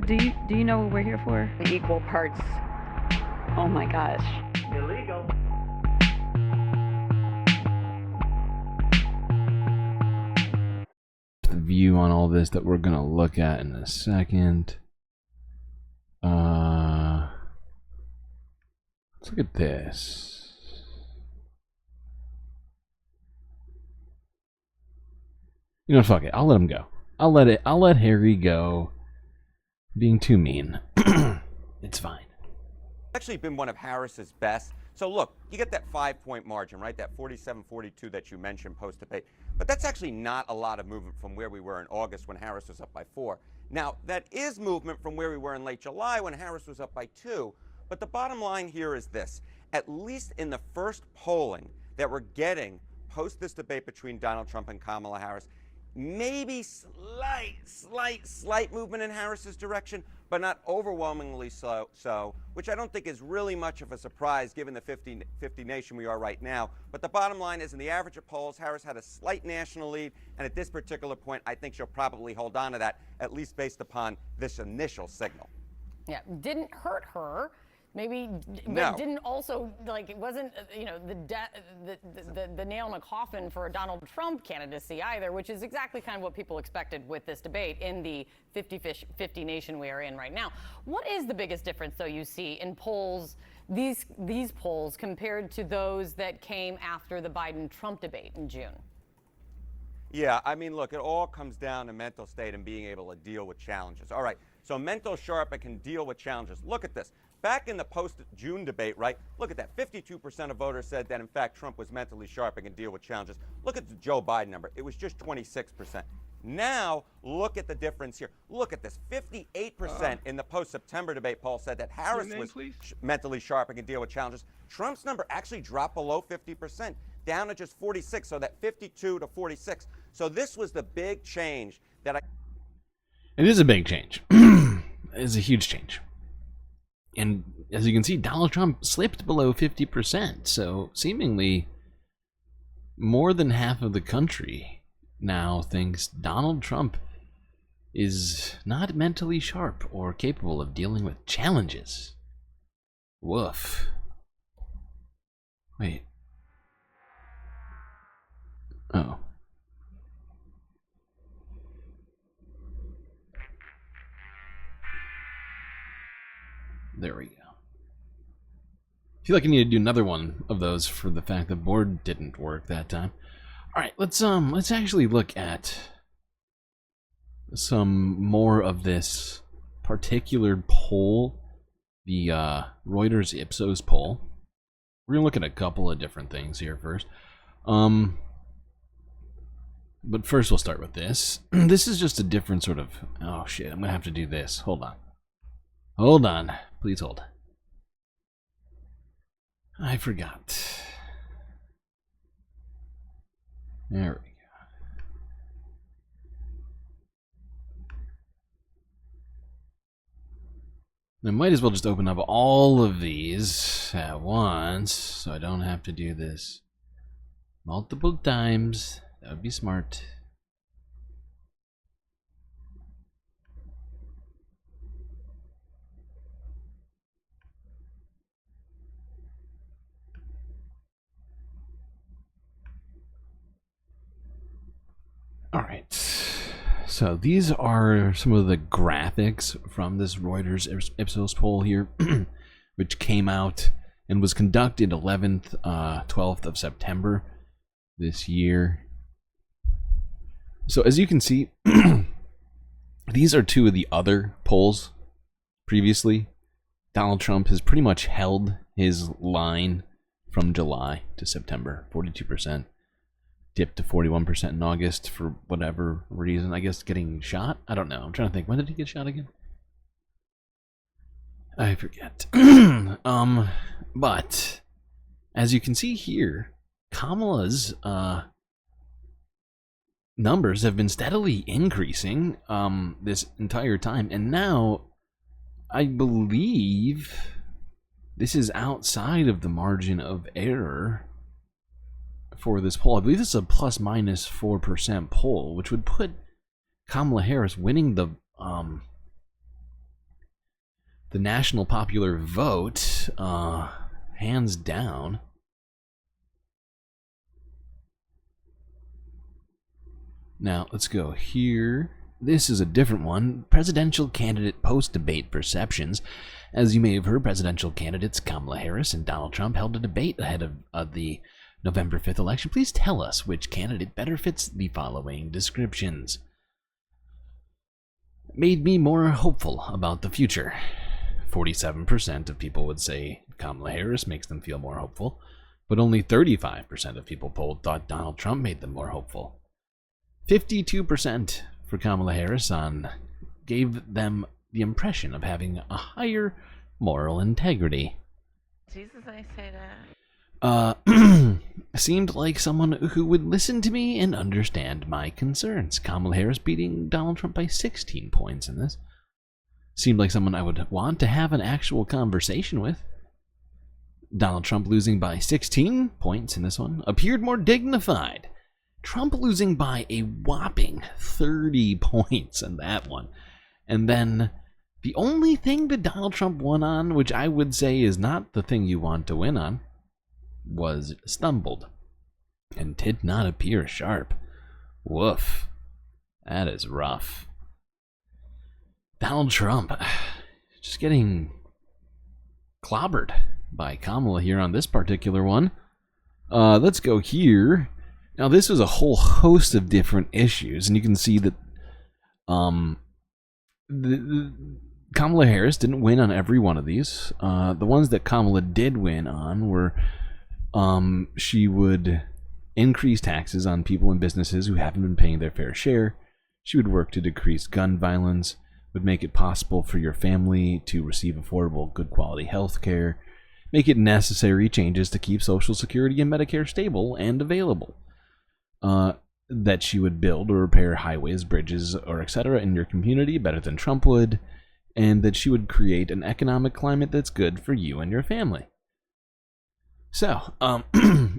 Do you know what we're here for? Equal parts. Oh my gosh. Illegal. The view on all this that we're gonna look at in a second. Let's look at this. You know, fuck it. I'll let him go. I'll let Harry go. Being too mean. It's fine. Actually been one of Harris's best. So look, you get that 5-point margin, right? That 47-42 that you mentioned post-debate. But that's actually not a lot of movement from where we were in August when Harris was up by 4. Now, that is movement from where we were in late July when Harris was up by 2. But the bottom line here is this. At least in the first polling that we're getting post this debate between Donald Trump and Kamala Harris, maybe slight movement in Harris's direction, but not overwhelmingly so, which I don't think is really much of a surprise given the 50 nation we are right now. But the bottom line is, in the average of polls, Harris had a slight national lead, and at this particular point, I think she'll probably hold on to that, at least based upon this initial signal. Yeah, didn't hurt her. Maybe, but no. Didn't also, like, it wasn't, you know, the nail in the coffin for a Donald Trump candidacy either, which is exactly kind of what people expected with this debate in the 50 nation we are in right now. What is the biggest difference, though, you see in polls, these polls, compared to those that came after the Biden-Trump debate in June? Yeah, I mean, look, it all comes down to mental state and being able to deal with challenges. All right, so mental sharp and can deal with challenges. Look at this. Back in the post-June debate, right, look at that. 52% of voters said that, in fact, Trump was mentally sharp and can deal with challenges. Look at the Joe Biden number. It was just 26%. Now, look at the difference here. Look at this. 58% in the post-September debate poll said that Harris was mentally sharp and can deal with challenges. Trump's number actually dropped below 50%, down to just 46, so that 52 to 46. So this was the big change that I... It is a big change. It is a huge change. And as you can see, Donald Trump slipped below 50%. So seemingly more than half of the country now thinks Donald Trump is not mentally sharp or capable of dealing with challenges. Woof. Wait. Oh. There we go. I feel like I need to do another one of those for the fact the board didn't work that time. All right, let's actually look at some more of this particular poll, the Reuters Ipsos poll. We're gonna look at a couple of different things here first. But first we'll start with this. This is just a different sort of, oh shit, I'm gonna have to do this. Hold on. Hold on. Please hold. I forgot. There we go. I might as well just open up all of these at once, so I don't have to do this multiple times. That would be smart. All right, so these are some of the graphics from this Reuters Ipsos poll here, which came out and was conducted 12th of September this year. So as you can see, these are two of the other polls previously. Donald Trump has pretty much held his line from July to September, 42%. Dipped to 41% in August for whatever reason. I guess getting shot? I don't know. I'm trying to think. When did he get shot again? I forget. But as you can see here, Kamala's numbers have been steadily increasing this entire time. And now, I believe this is outside of the margin of error for this poll. I believe this is a plus minus 4% poll, which would put Kamala Harris winning the the national popular vote, hands down. Now, let's go here. This is a different one. Presidential candidate post-debate perceptions. As you may have heard, presidential candidates Kamala Harris and Donald Trump held a debate ahead of the November 5th election. Please tell us which candidate better fits the following descriptions. Made me more hopeful about the future. 47% of people would say Kamala Harris makes them feel more hopeful, but only 35% of people polled thought Donald Trump made them more hopeful. 52% for Kamala Harris gave them the impression of having a higher moral integrity. Jesus, I say that. Seemed like someone who would listen to me and understand my concerns. Kamala Harris beating Donald Trump by 16 points in this. Seemed like someone I would want to have an actual conversation with. Donald Trump losing by 16 points in this one. Appeared more dignified. Trump losing by a whopping 30 points in that one. And then the only thing that Donald Trump won on, which I would say is not the thing you want to win on, was stumbled and did not appear sharp. Woof. That is rough. Donald Trump just getting clobbered by Kamala here on this particular one. Let's go here. Now, this was a whole host of different issues, and you can see that Kamala Harris didn't win on every one of these. The ones that Kamala did win on were she would increase taxes on people and businesses who haven't been paying their fair share. She would work to decrease gun violence, would make it possible for your family to receive affordable, good quality health care, make it necessary changes to keep Social Security and Medicare stable and available. That she would build or repair highways, bridges, or etc. in your community better than Trump would, and that she would create an economic climate that's good for you and your family. So,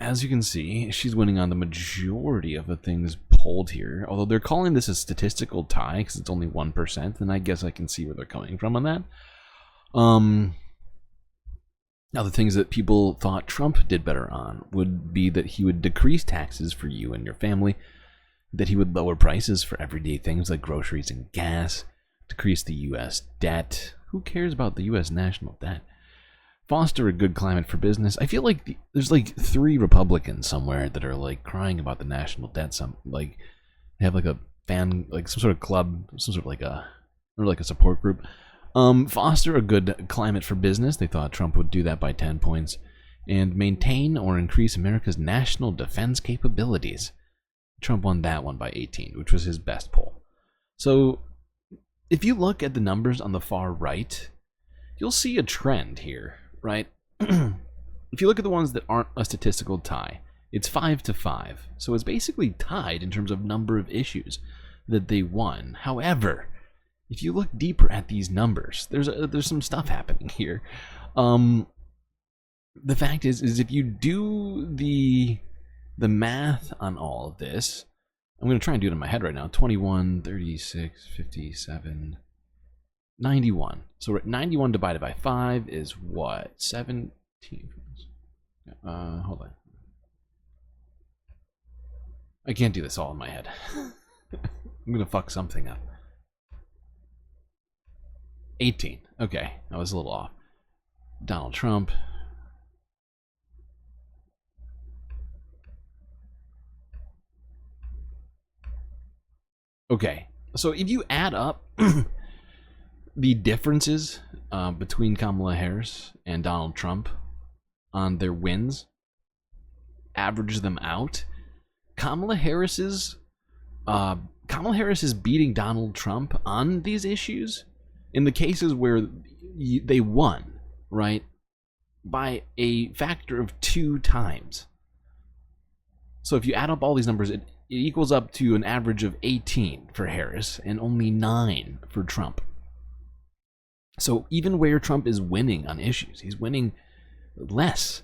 as you can see, she's winning on the majority of the things polled here, although they're calling this a statistical tie because it's only 1%, and I guess I can see where they're coming from on that. Now, the things that people thought Trump did better on would be that he would decrease taxes for you and your family, that he would lower prices for everyday things like groceries and gas, decrease the U.S. debt. Who cares about the U.S. national debt? Foster a good climate for business. I feel like there's like 3 Republicans somewhere that are like crying about the national debt. They have like a fan, like some sort of club, some sort of like a support group. Foster a good climate for business. They thought Trump would do that by 10 points. And maintain or increase America's national defense capabilities. Trump won that one by 18, which was his best poll. So, if you look at the numbers on the far right, you'll see a trend here, right? If you look at the ones that aren't a statistical tie, it's 5-5. So it's basically tied in terms of number of issues that they won. However, if you look deeper at these numbers, there's some stuff happening here. The fact is if you do the math on all of this, I'm going to try and do it in my head right now. 21, 36, 57, 91. So 91 divided by 5 is what? 17. Hold on. I can't do this all in my head. I'm going to fuck something up. 18. Okay, I was a little off. Donald Trump. Okay, so if you add up the differences between Kamala Harris and Donald Trump on their wins, average them out, Kamala Harris is beating Donald Trump on these issues in the cases where they won, right, by a factor of 2 times. So if you add up all these numbers, it equals up to an average of 18 for Harris and only 9 for Trump. So even where Trump is winning on issues, he's winning less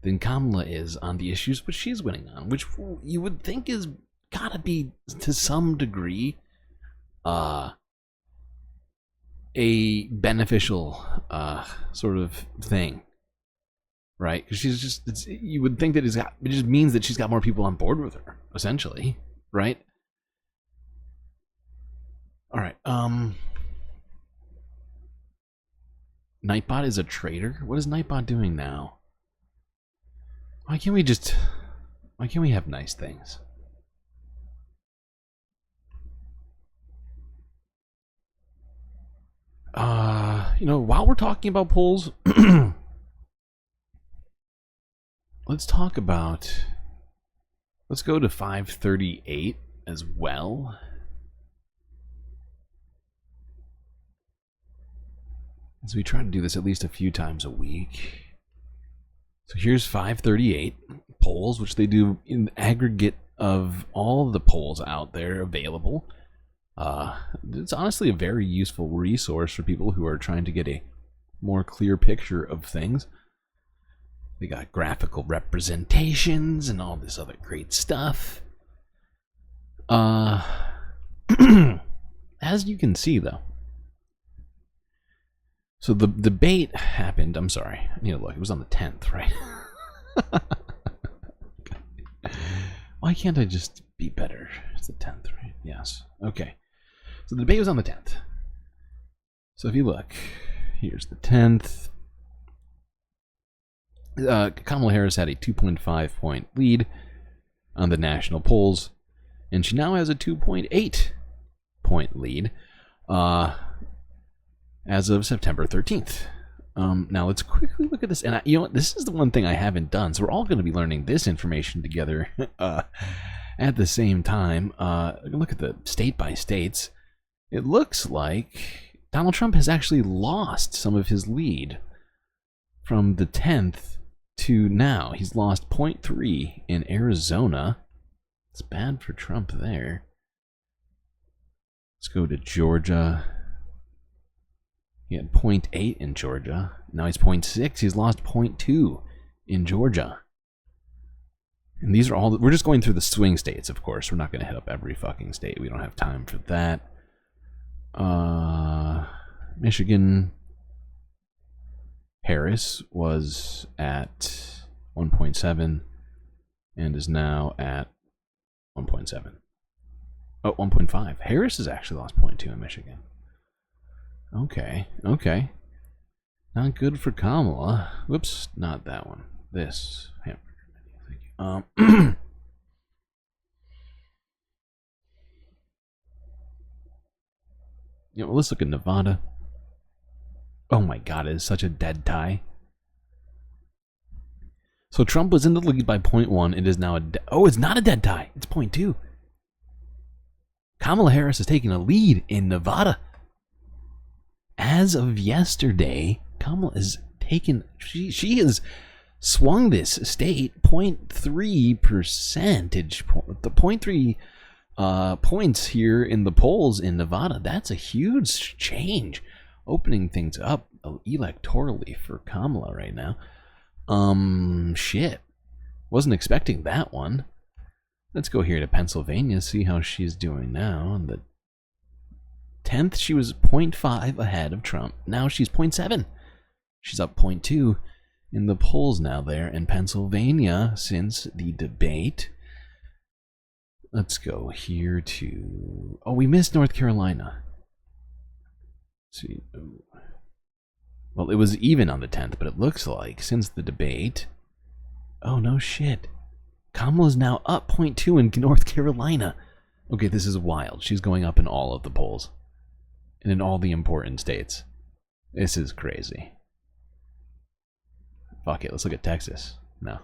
than Kamala is on the issues which she's winning on, which you would think is gotta be to some degree a beneficial sort of thing, right? Because she's just, you would think that it just means that she's got more people on board with her, essentially, right? All right. Nightbot is a traitor? What is Nightbot doing now? Why can't we have nice things? While we're talking about polls, let's go to 538 as well. So we try to do this at least a few times a week. So here's 538 polls, which they do in the aggregate of all of the polls out there available. It's honestly a very useful resource for people who are trying to get a more clear picture of things. They got graphical representations and all this other great stuff. As you can see, though, so the debate happened. I'm sorry, I need to look. It was on the 10th, right? Why can't I just be better? It's the 10th, right? Yes. Okay. So the debate was on the 10th. So if you look, here's the 10th. Kamala Harris had a 2.5 point lead on the national polls, and she now has a 2.8 point lead as of September 13th. Now let's quickly look at this, and you know what? This is the one thing I haven't done, so we're all going to be learning this information together at the same time. Look at the state by states. It looks like Donald Trump has actually lost some of his lead from the 10th to now. He's lost 0.3 in Arizona. It's bad for Trump there. Let's go to Georgia. He had 0.8 in Georgia. Now he's 0.6. He's lost 0.2 in Georgia. And these are all, we're just going through the swing states, of course. We're not going to hit up every fucking state. We don't have time for that. Michigan, Harris was at 1.7 and is now at 1.7. Oh, 1.5. Harris has actually lost 0.2 in Michigan. Okay. Not good for Kamala. Whoops, not that one. This hamburger menu. Thank you. Well, let's look at Nevada. Oh my God, it is such a dead tie. So Trump was in the lead by 0.1. It is now it's not a dead tie. It's 0.2. Kamala Harris is taking a lead in Nevada. As of yesterday, Kamala is taken. She has swung this state 0.3 percentage point. The 0.3 points here in the polls in Nevada. That's a huge change, opening things up electorally for Kamala right now. Shit, wasn't expecting that one. Let's go here to Pennsylvania, see how she's doing now. On the 10th, she was 0.5 ahead of Trump. Now she's 0.7. She's up 0.2 in the polls now there in Pennsylvania since the debate. Let's go here to... Oh, we missed North Carolina. Let's see. Well, it was even on the 10th, but it looks like since the debate... Oh, no shit. Kamala's now up 0.2 in North Carolina. Okay, this is wild. She's going up in all of the polls. And in all the important states. This is crazy. Fuck it, let's look at Texas. No.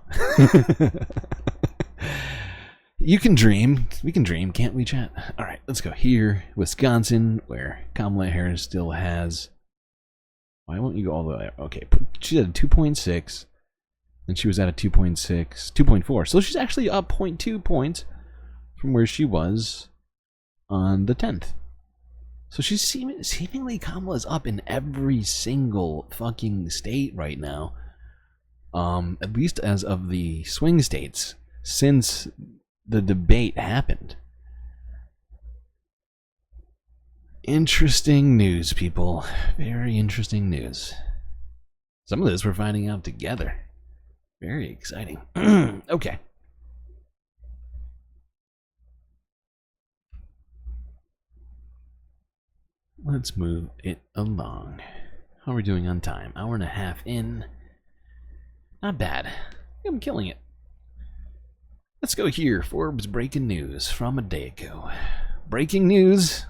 You can dream. We can dream, can't we, chat? Alright, let's go here. Wisconsin, where Kamala Harris still has... Why won't you go all the way? Okay, she's at a 2.6. And she was at a 2.6, 2.4. So she's actually up 0.2 points from where she was on the 10th. So she's seemingly Kamala's up in every single fucking state right now. At least as of the swing states since the debate happened. Interesting news, people. Very interesting news. Some of this we're finding out together. Very exciting. Okay. Let's move it along. How are we doing on time? Hour and a half in. Not bad. I'm killing it. Let's go here. Forbes breaking news from a day ago. Breaking news.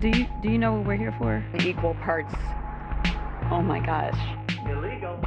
Do you know what we're here for? Equal parts. Oh my gosh. Illegal.